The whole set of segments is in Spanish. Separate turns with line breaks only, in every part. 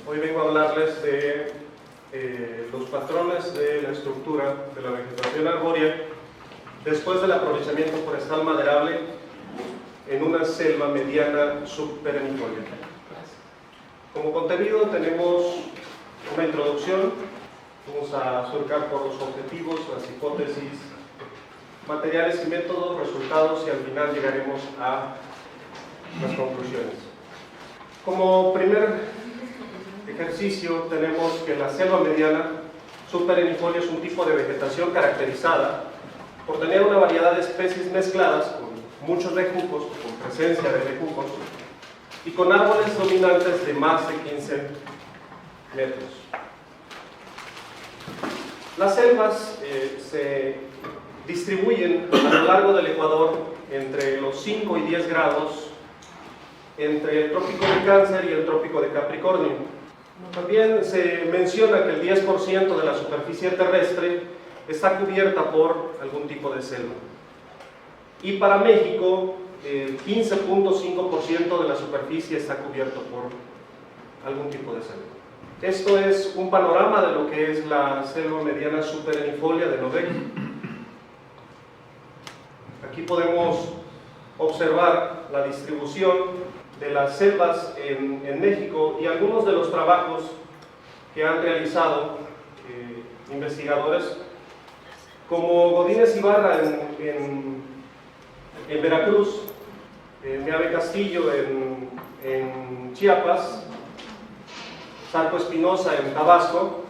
Hoy vengo a hablarles de los patrones de la estructura de la vegetación arbórea después del aprovechamiento forestal maderable en una selva mediana subperennifolia. Como contenido tenemos una introducción, vamos a surcar por los objetivos, las hipótesis, materiales y métodos, resultados y al final llegaremos a las conclusiones. Como primer ejercicio tenemos que la selva mediana subperennifolia es un tipo de vegetación caracterizada por tener una variedad de especies mezcladas con muchos bejucos, con presencia de bejucos y con árboles dominantes de más de 15 metros. Las selvas se distribuyen a lo largo del Ecuador entre los 5 y 10 grados entre el trópico de Cáncer y el trópico de Capricornio. También se menciona que el 10% de la superficie terrestre está cubierta por algún tipo de selva. Y para México, el 15.5% de la superficie está cubierto por algún tipo de selva. Esto es un panorama de lo que es la selva mediana subperennifolia de Novec. Aquí podemos observar la distribución de las selvas en México y algunos de los trabajos que han realizado investigadores como Godínez Ibarra en Veracruz, Meave Castillo en Chiapas, Zarco Espinosa en Tabasco,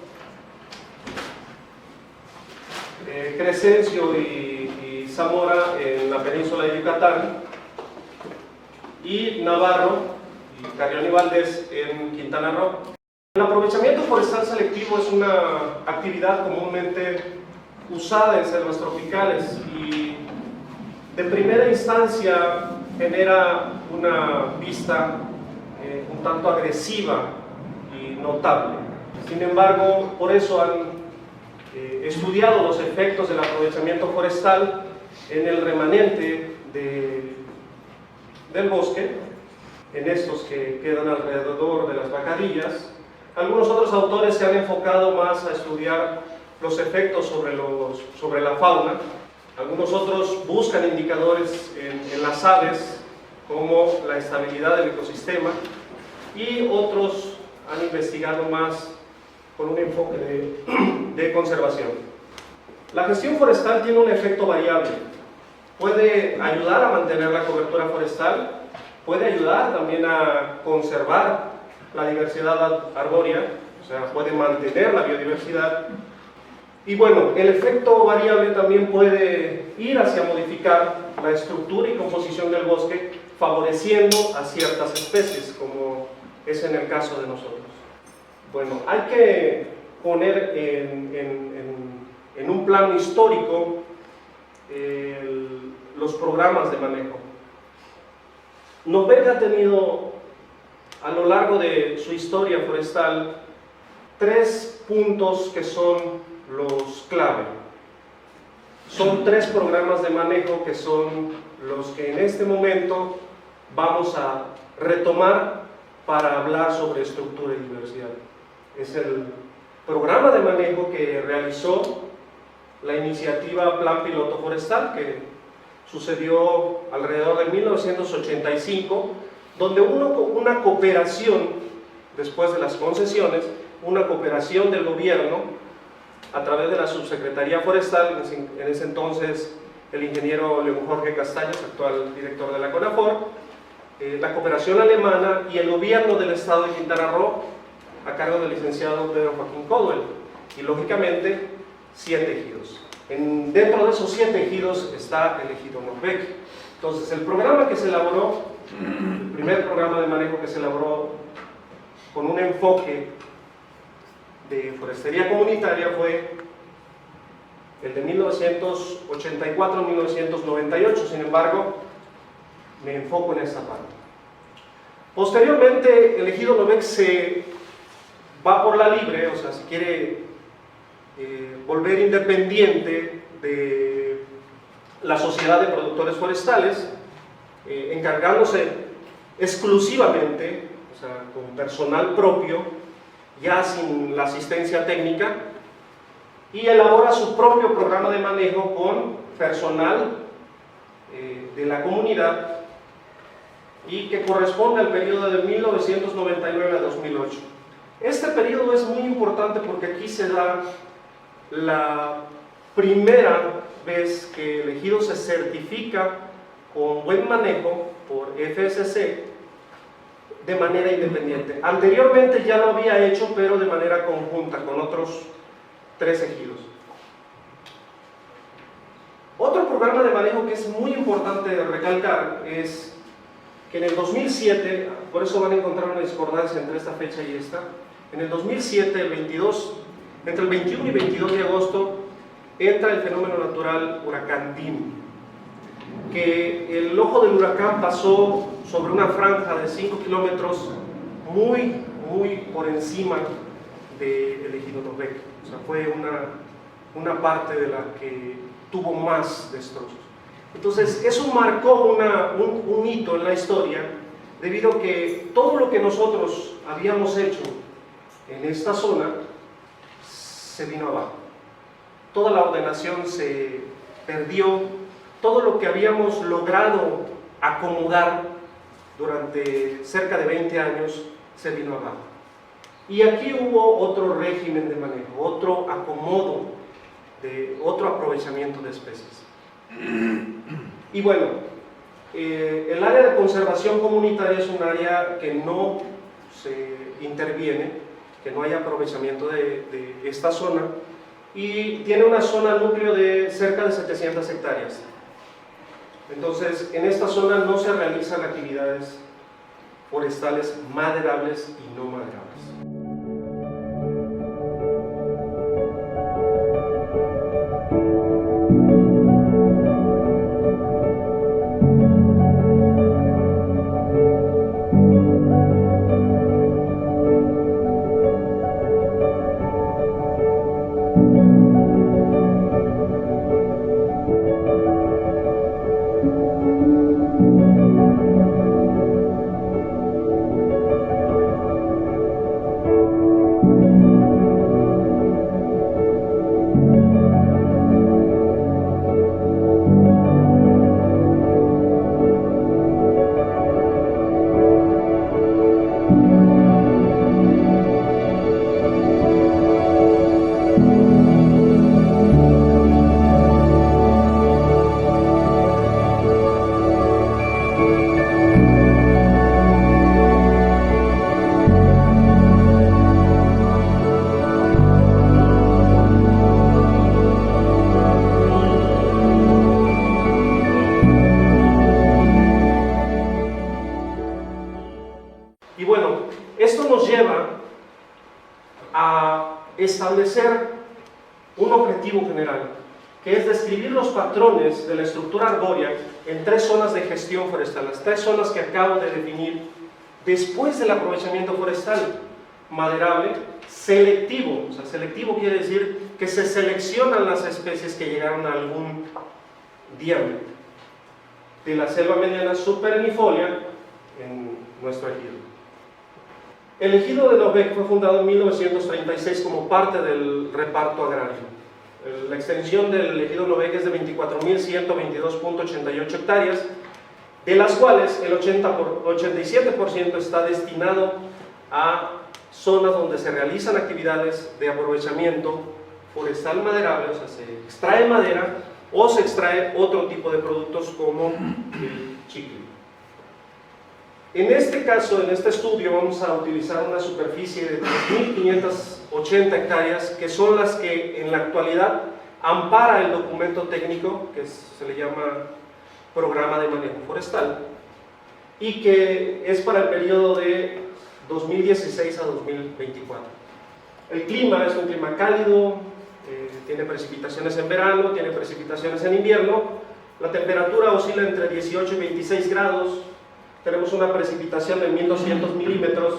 Crescencio y Zamora en la península de Yucatán, y Navarro y Carrión y Valdés en Quintana Roo. El aprovechamiento forestal selectivo es una actividad comúnmente usada en selvas tropicales y de primera instancia genera una vista un tanto agresiva y notable. Sin embargo, por eso han estudiado los efectos del aprovechamiento forestal en el remanente del bosque, en estos que quedan alrededor de las bajadillas. Algunos otros autores se han enfocado más a estudiar los efectos sobre la fauna. Algunos otros buscan indicadores en las aves, como la estabilidad del ecosistema, y otros han investigado más con un enfoque de conservación. La gestión forestal tiene un efecto variable. Puede ayudar a mantener la cobertura forestal, puede ayudar también a conservar la diversidad arbórea, o sea, puede mantener la biodiversidad. Y bueno, el efecto variable también puede ir hacia modificar la estructura y composición del bosque, favoreciendo a ciertas especies, como es en el caso de nosotros. Bueno, hay que poner en un plano histórico los programas de manejo. Novec ha tenido a lo largo de su historia forestal 3 puntos que son los clave. Son 3 programas de manejo que son los que en este momento vamos a retomar para hablar sobre estructura y diversidad. Es el programa de manejo que realizó la iniciativa Plan Piloto Forestal, que sucedió alrededor de 1985, donde hubo una cooperación, después de las concesiones, una cooperación del gobierno a través de la Subsecretaría Forestal, en ese entonces el ingeniero León Jorge Castaños, actual director de la CONAFOR, la cooperación alemana y el gobierno del estado de Quintana Roo, a cargo del licenciado Pedro Joaquín Codwell, y lógicamente 7 ejidos. Dentro de esos 7 ejidos está el ejido Novec. Entonces, el programa que se elaboró, el primer programa de manejo que se elaboró con un enfoque de forestería comunitaria fue el de 1984-1998. Sin embargo, me enfoco en esta parte. Posteriormente, el ejido Novec se va por la libre, o sea, si quiere volver independiente de la Sociedad de Productores Forestales, encargándose exclusivamente, o o sea, con personal propio, ya sin la asistencia técnica, y elabora su propio programa de manejo con personal de la comunidad y que corresponde al periodo de 1999 a 2008. Este periodo es muy importante porque aquí se da la primera vez que el ejido se certifica con buen manejo por FSC de manera independiente. Anteriormente ya lo había hecho, pero de manera conjunta con otros 3 ejidos. Otro programa de manejo que es muy importante recalcar es que en el 2007, por eso van a encontrar una discordancia entre esta fecha y esta, en el 2007, entre el 21 y 22 de agosto, entra el fenómeno natural huracán Dean, que el ojo del huracán pasó sobre una franja de 5 kilómetros muy por encima del ejido Novec. O sea, fue una parte de la que tuvo más destrozos. Entonces, eso marcó un hito en la historia, debido a que todo lo que nosotros habíamos hecho en esta zona se vino abajo. Toda la ordenación se perdió, todo lo que habíamos logrado acomodar durante cerca de 20 años se vino abajo. Y aquí hubo otro régimen de manejo, otro acomodo, otro aprovechamiento de especies. Y bueno, el área de conservación comunitaria es un área que no se interviene, que no hay aprovechamiento de esta zona, y tiene una zona núcleo de cerca de 700 hectáreas. Entonces, en esta zona no se realizan actividades forestales maderables y no maderables. Y bueno, esto nos lleva a establecer un objetivo general, que es describir los patrones de la estructura arbórea en 3 zonas de gestión forestal, las 3 zonas que acabo de definir después del aprovechamiento forestal: maderable, selectivo. O sea, selectivo quiere decir que se seleccionan las especies que llegaron a algún diámetro de la selva mediana supernifolia en nuestro ejido. El ejido de Novec fue fundado en 1936 como parte del reparto agrario. La extensión del ejido Novec es de 24.122.88 hectáreas, de las cuales el 87% está destinado a zonas donde se realizan actividades de aprovechamiento forestal maderable, o sea, se extrae madera o se extrae otro tipo de productos como el chicle. En este caso, en este estudio, vamos a utilizar una superficie de 3.580 hectáreas, que son las que en la actualidad ampara el documento técnico, que se le llama Programa de Manejo Forestal, y que es para el periodo de 2016 a 2024. El clima es un clima cálido, tiene precipitaciones en verano, tiene precipitaciones en invierno. La temperatura oscila entre 18 y 26 grados. Tenemos una precipitación de 1200 milímetros.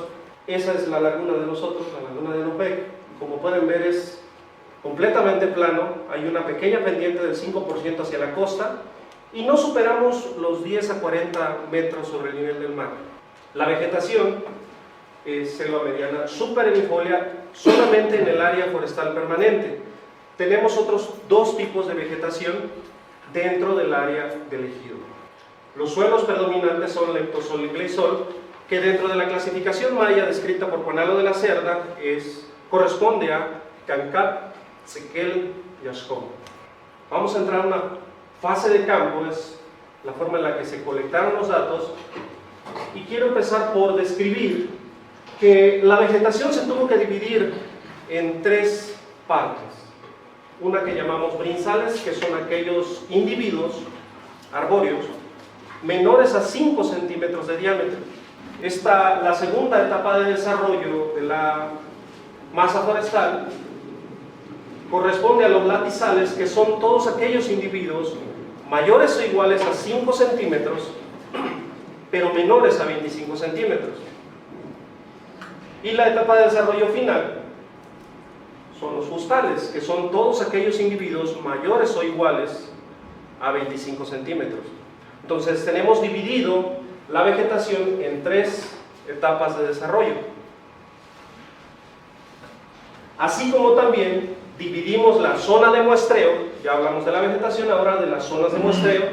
Esa es la laguna de nosotros, la laguna de Novec. Como pueden ver, es completamente plano. Hay una pequeña pendiente del 5% hacia la costa y no superamos los 10 a 40 metros sobre el nivel del mar. La vegetación selva mediana superenifolia solamente en el área forestal permanente. Tenemos otros dos tipos de vegetación dentro del área del ejido. Los suelos predominantes son leptosol y gleisol, que dentro de la clasificación maya descrita por Juan Alo de la Cerda corresponde a Cancap, Sequel y Ashcombe. Vamos a entrar a una fase de campo, es la forma en la que se colectaron los datos, y quiero empezar por describir que la vegetación se tuvo que dividir en tres partes. Una que llamamos brinzales, que son aquellos individuos arbóreos menores a 5 centímetros de diámetro. La segunda etapa de desarrollo de la masa forestal corresponde a los latizales, que son todos aquellos individuos mayores o iguales a 5 centímetros, pero menores a 25 centímetros. Y la etapa de desarrollo final son los fustales, que son todos aquellos individuos mayores o iguales a 25 centímetros. Entonces tenemos dividido la vegetación en tres etapas de desarrollo. Así como también dividimos la zona de muestreo, ya hablamos de la vegetación, ahora de las zonas de muestreo.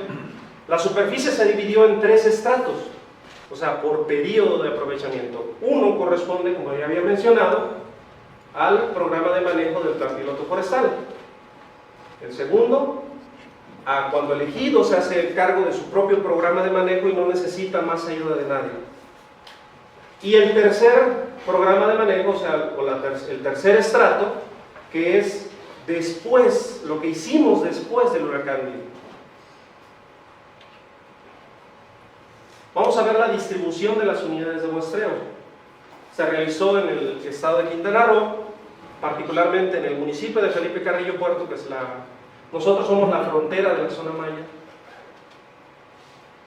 La superficie se dividió en tres estratos, o sea, por periodo de aprovechamiento. Uno corresponde, como ya había mencionado, al programa de manejo del plan piloto forestal. El segundo, a cuando el ejido se hace cargo de su propio programa de manejo y no necesita más ayuda de nadie. Y el tercer programa de manejo, o sea, el tercer estrato, que es después, lo que hicimos después del huracán Mil. Vamos a ver la distribución de las unidades de muestreo. Se realizó en el estado de Quintana Roo, particularmente en el municipio de Felipe Carrillo Puerto, que es nosotros somos la frontera de la zona maya,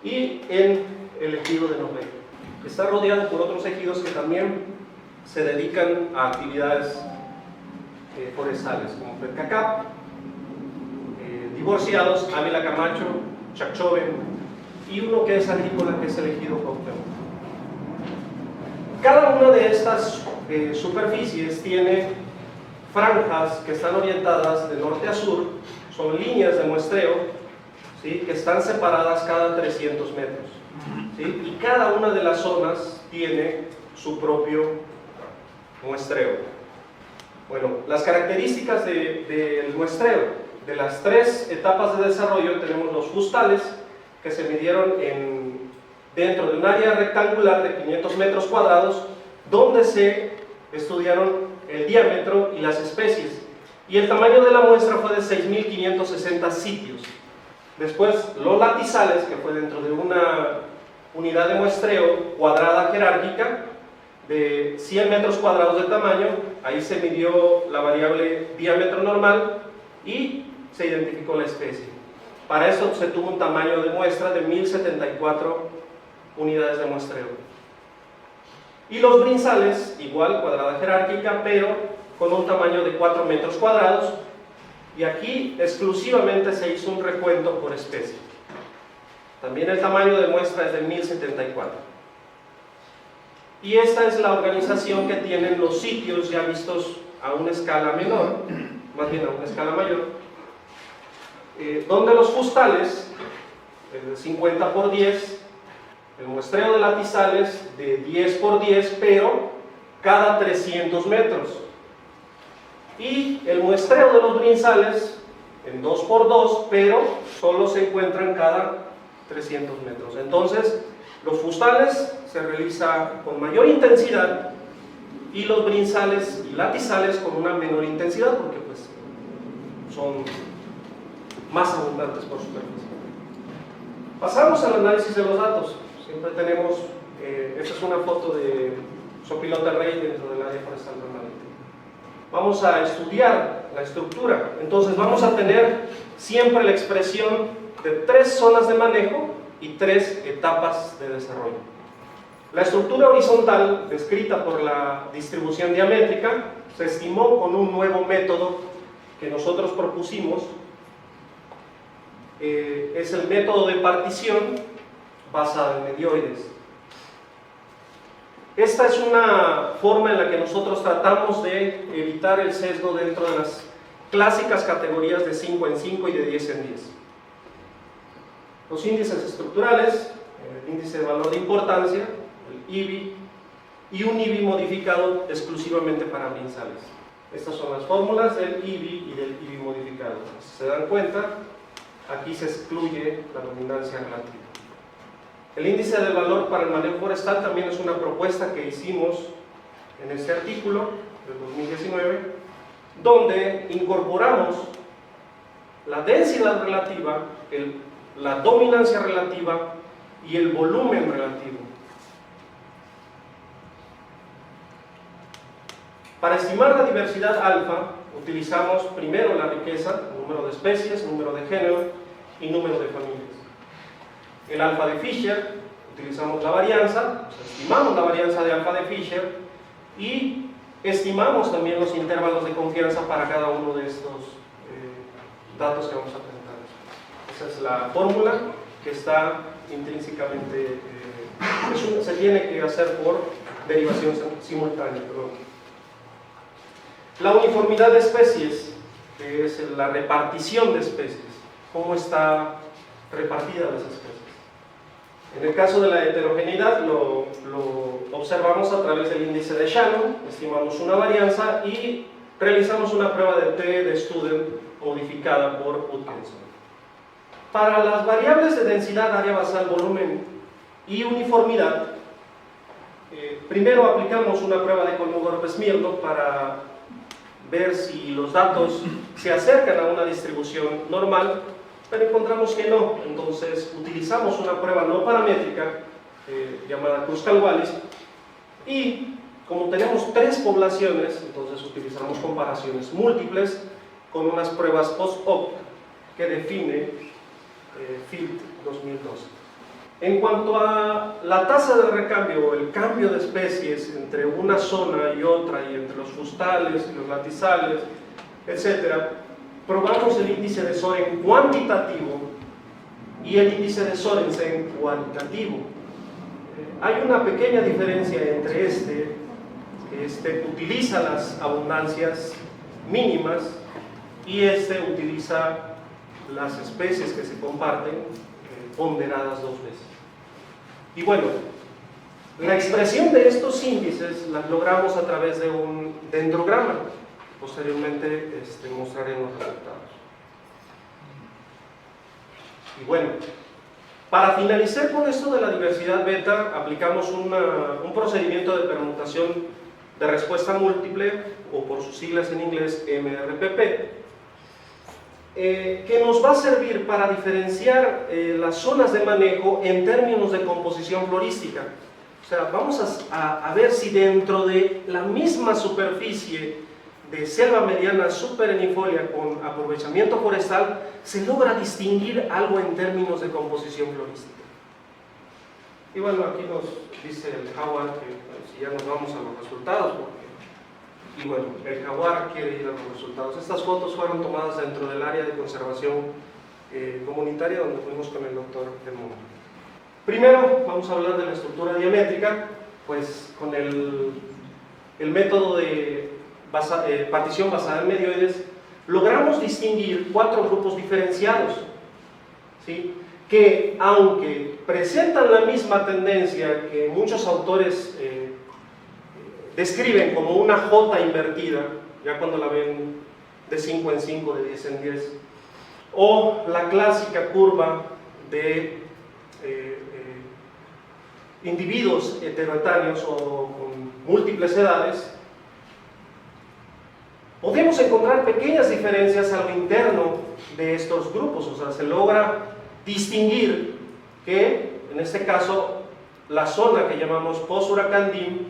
y en el ejido de Noruega. Está rodeado por otros ejidos que también se dedican a actividades forestales, como Petcacap, Divorciados, Ávila Camacho, Chacchoven, y uno que es agrícola, que es el ejido Cuauhtémoc. Cada una de estas superficies tiene franjas que están orientadas de norte a sur, son líneas de muestreo, ¿sí?, que están separadas cada 300 metros. ¿Sí? Y cada una de las zonas tiene su propio muestreo. Bueno, las características del muestreo, de las tres etapas de desarrollo, tenemos los fustales, que se midieron dentro de un área rectangular de 500 metros cuadrados, donde se estudiaron el diámetro y las especies, y el tamaño de la muestra fue de 6.560 sitios. Después, los latizales, que fue dentro de una unidad de muestreo cuadrada jerárquica de 100 metros cuadrados de tamaño, ahí se midió la variable diámetro normal y se identificó la especie. Para eso se tuvo un tamaño de muestra de 1074 unidades de muestreo. Y los brinzales, igual, cuadrada jerárquica, pero con un tamaño de 4 metros cuadrados, y aquí exclusivamente se hizo un recuento por especie. También el tamaño de muestra es de 1074. Y esta es la organización que tienen los sitios ya vistos a una escala menor, más bien a una escala mayor, donde los fustales, 50 por 10, el muestreo de latizales de 10 por 10, pero cada 300 metros. Y el muestreo de los brinzales en 2 por 2, pero solo se encuentran cada 300 metros. Entonces, los fustales se realiza con mayor intensidad y los brinzales y latizales con una menor intensidad, porque pues son más abundantes por superficie. Pasamos al análisis de los datos. Siempre tenemos, esta es una foto de Sopilote Rey dentro del área forestal permanente. Vamos a estudiar la estructura. Entonces vamos a tener siempre la expresión de 3 zonas de manejo y 3 etapas de desarrollo. La estructura horizontal, descrita por la distribución diamétrica, se estimó con un nuevo método que nosotros propusimos. Es el método de partición basado en medioides. Esta es una forma en la que nosotros tratamos de evitar el sesgo dentro de las clásicas categorías de 5 en 5 y de 10 en 10. Los índices estructurales, el índice de valor de importancia, el IBI, y un IBI modificado exclusivamente para mensales. Estas son las fórmulas del IBI y del IBI modificado. Si se dan cuenta, aquí se excluye la dominancia relativa. El índice de valor para el manejo forestal también es una propuesta que hicimos en este artículo del 2019, donde incorporamos la densidad relativa, la dominancia relativa y el volumen relativo. Para estimar la diversidad alfa, utilizamos primero la riqueza, número de especies, número de género y número de familias. El alfa de Fisher, utilizamos la varianza, o sea, estimamos la varianza de alfa de Fisher y estimamos también los intervalos de confianza para cada uno de estos datos que vamos a presentar. Esa es la fórmula que está intrínsecamente, se tiene que hacer por derivación simultánea. La uniformidad de especies, que es la repartición de especies, cómo está repartida las especies. En el caso de la heterogeneidad lo observamos a través del índice de Shannon, estimamos una varianza y realizamos una prueba de T de Student modificada por Utkinson. Para las variables de densidad, área basal, volumen y uniformidad, primero aplicamos una prueba de Kolmogorov-Smirnov para ver si los datos se acercan a una distribución normal, pero encontramos que no. Entonces utilizamos una prueba no paramétrica llamada Kruskal-Wallis y como tenemos 3 poblaciones, entonces utilizamos comparaciones múltiples con unas pruebas post-hoc que define FILT 2012. En cuanto a la tasa de recambio o el cambio de especies entre una zona y otra y entre los fustales y los latizales, etc., probamos el índice de Soren cuantitativo y el índice de Sorensen cualitativo. Hay una pequeña diferencia entre este utiliza las abundancias mínimas y este utiliza las especies que se comparten ponderadas 2 veces. Y bueno, la expresión de estos índices la logramos a través de un dendrograma. Posteriormente mostraremos los resultados. Y bueno, para finalizar con esto de la diversidad beta, aplicamos un procedimiento de permutación de respuesta múltiple, o por sus siglas en inglés MRPP, que nos va a servir para diferenciar las zonas de manejo en términos de composición florística. O sea, vamos a ver si dentro de la misma superficie de selva mediana superenifolia con aprovechamiento forestal se logra distinguir algo en términos de composición florística. Y bueno, aquí nos dice el jaguar que si ya nos vamos a los resultados, y bueno, el jaguar quiere ir a los resultados. Estas fotos fueron tomadas dentro del área de conservación comunitaria donde fuimos con el doctor Edmond. Primero vamos a hablar de la estructura diamétrica, pues con el método de partición basada en medioides logramos distinguir 4 grupos diferenciados, ¿sí?, que aunque presentan la misma tendencia que muchos autores describen como una J invertida, ya cuando la ven de 5 en 5, de 10 en 10, o la clásica curva de individuos heteroetáneos o con múltiples edades, podemos encontrar pequeñas diferencias a lo interno de estos grupos. O sea, se logra distinguir que, en este caso, la zona que llamamos post-huracán DIM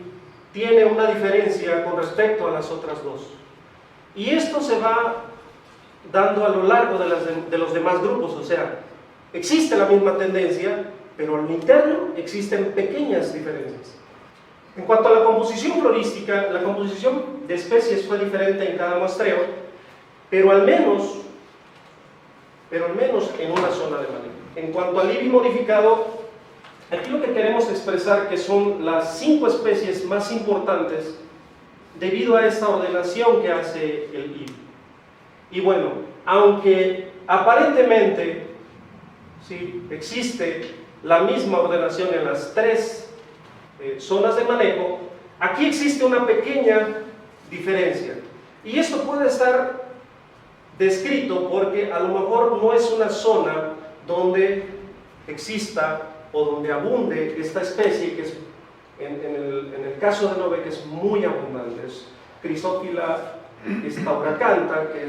tiene una diferencia con respecto a las otras dos. Y esto se va dando a lo largo de los demás grupos. O sea, existe la misma tendencia, pero a lo interno existen pequeñas diferencias. En cuanto a la composición florística, la composición de especies fue diferente en cada muestreo, pero al menos en una zona de manejo. En cuanto al IBI modificado, Aquí lo que queremos expresar que son las 5 especies más importantes debido a esta ordenación que hace el IBI. Y bueno, aunque aparentemente sí, existe la misma ordenación en las 3 zonas de manejo, aquí existe una pequeña diferencia. Y esto puede estar descrito porque a lo mejor no es una zona donde exista o donde abunde esta especie, que es, en el caso de Nove, que es muy abundante, es Chrysophylla stauracantha, que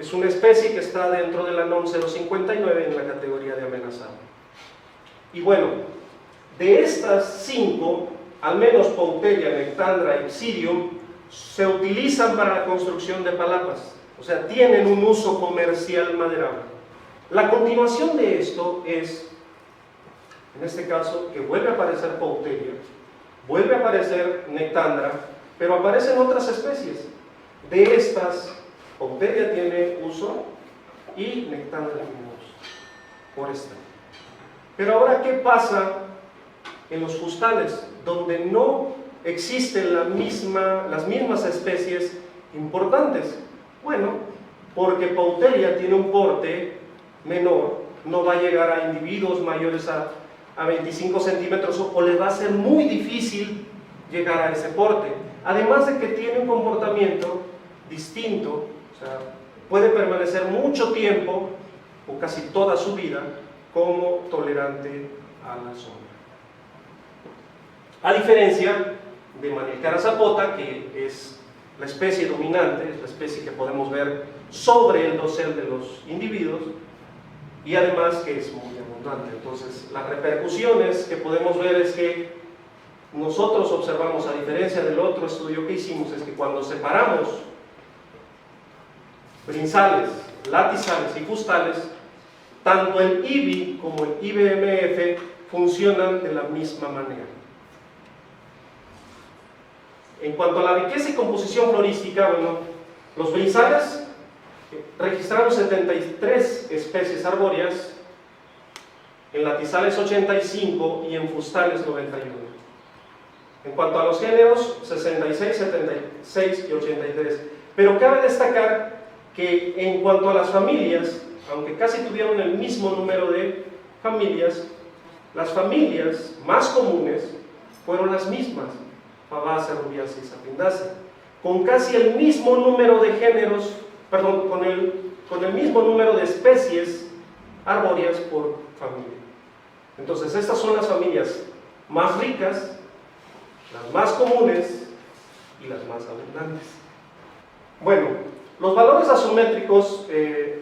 es una especie que está dentro de la NOM 059 en la categoría de amenazada. Y bueno, de estas 5, al menos Poutelia, Nectandra y Psidium se utilizan para la construcción de palapas, o sea, tienen un uso comercial maderable. La continuación de esto es, en este caso, que vuelve a aparecer Poutelia, vuelve a aparecer Nectandra, pero aparecen otras especies. De estas, Poutelia tiene uso y Nectandra tiene uso, por esta. Pero ahora, ¿qué pasa en los fustales, donde no existen las mismas especies importantes? Bueno, porque Poutelia tiene un porte menor, no va a llegar a individuos mayores a 25 centímetros o les va a ser muy difícil llegar a ese porte. Además de que tiene un comportamiento distinto, o sea, puede permanecer mucho tiempo o casi toda su vida como tolerante a la sombra. A diferencia de Manicara zapota, que es la especie dominante, es la especie que podemos ver sobre el dosel de los individuos y además que es muy abundante. Entonces, las repercusiones que podemos ver es que nosotros observamos, a diferencia del otro estudio que hicimos, es que cuando separamos brinzales, latizales y fustales, tanto el IBI como el IBMF funcionan de la misma manera. En cuanto a la riqueza y composición florística, bueno, los brinzales registraron 73 especies arbóreas, en latizales 85 y en fustales 91. En cuanto a los géneros, 66, 76 y 83. Pero cabe destacar que en cuanto a las familias, aunque casi tuvieron el mismo número de familias, las familias más comunes fueron las mismas, Fabaceae, Rubiaceae y Sapindaceae, con casi el mismo número de géneros, perdón, con el mismo número de especies arbóreas por familia. Entonces, estas son las familias más ricas, las más comunes y las más abundantes. Bueno, los valores asométricos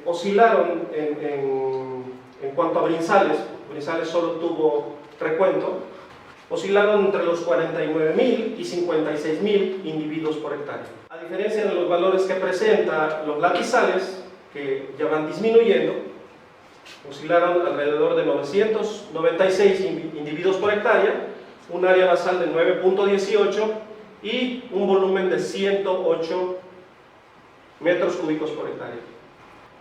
oscilaron en cuanto a brinzales. Brinzales solo tuvo recuento, oscilaron entre los 49.000 y 56.000 individuos por hectárea. A diferencia de los valores que presenta los latizales, que ya van disminuyendo, oscilaron alrededor de 996 individuos por hectárea, un área basal de 9.18 y un volumen de 108 metros cúbicos por hectárea.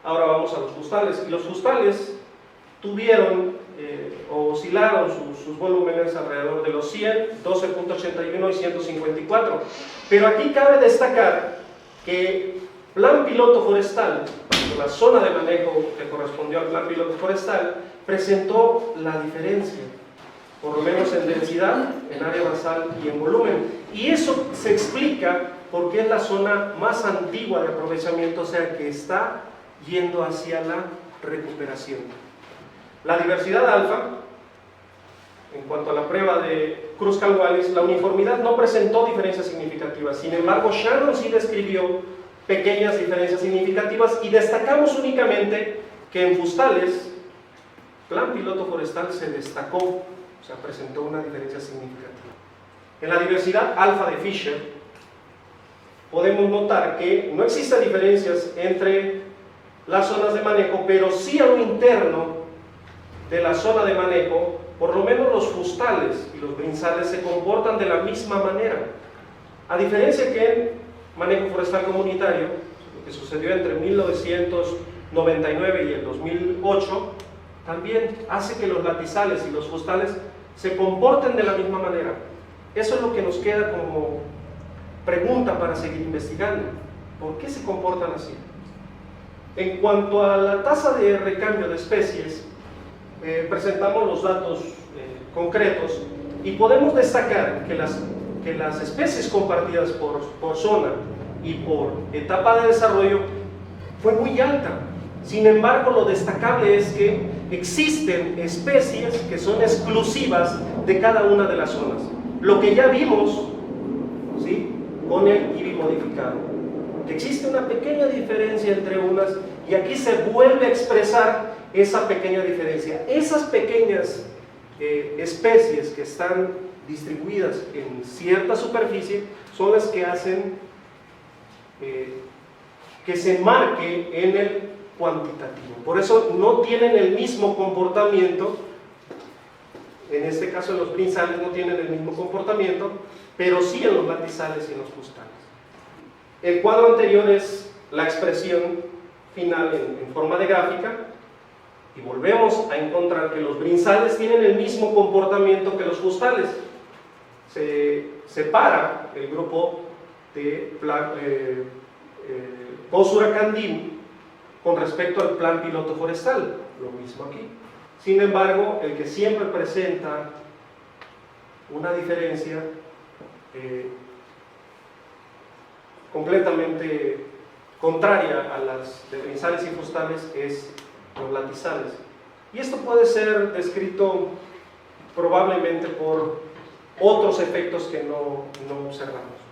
Ahora vamos a los fustales. Y los fustales tuvieron o oscilaron sus volúmenes alrededor de los 100, 12.81 y 154. Pero aquí cabe destacar que Plan Piloto Forestal, la zona de manejo que correspondió al Plan Piloto Forestal, presentó la diferencia, por lo menos en densidad, en área basal y en volumen. Y eso se explica porque es la zona más antigua de aprovechamiento, o sea que está yendo hacia la recuperación. La diversidad alfa, en cuanto a la prueba de Cruz-Calvalis, la uniformidad no presentó diferencias significativas. Sin embargo, Shannon sí describió pequeñas diferencias significativas y destacamos únicamente que en fustales, Plan Piloto Forestal se destacó, o sea, presentó una diferencia significativa. En la diversidad alfa de Fisher, podemos notar que no existen diferencias entre las zonas de manejo, pero sí a lo interno de la zona de manejo, por lo menos los fustales y los brinzales se comportan de la misma manera. A diferencia que en manejo forestal comunitario, lo que sucedió entre 1999 y el 2008, también hace que los latizales y los fustales se comporten de la misma manera. Eso es lo que nos queda como pregunta para seguir investigando. ¿Por qué se comportan así? En cuanto a la tasa de recambio de especies, presentamos los datos concretos y podemos destacar que las especies compartidas por zona y por etapa de desarrollo fue muy alta. Sin embargo, lo destacable es que existen especies que son exclusivas de cada una de las zonas. Lo que ya vimos, ¿sí?, con el IBI modificado, que existe una pequeña diferencia entre unas, y aquí se vuelve a expresar esa pequeña diferencia. Esas pequeñas especies que están distribuidas en cierta superficie son las que hacen que se marque en el cuantitativo. Por eso no tienen el mismo comportamiento. En este caso, los brinzales no tienen el mismo comportamiento, pero sí en los latizales y en los fustales. El cuadro anterior es la expresión final en forma de gráfica, y volvemos a encontrar que los brinzales tienen el mismo comportamiento que los fustales. Se separa el grupo de Post-Huracán-DIM con respecto al plan piloto forestal, lo mismo aquí. Sin embargo, el que siempre presenta una diferencia completamente contraria a las de brinzales y fustales es los latizales. Y esto puede ser descrito probablemente por otros efectos que no observamos.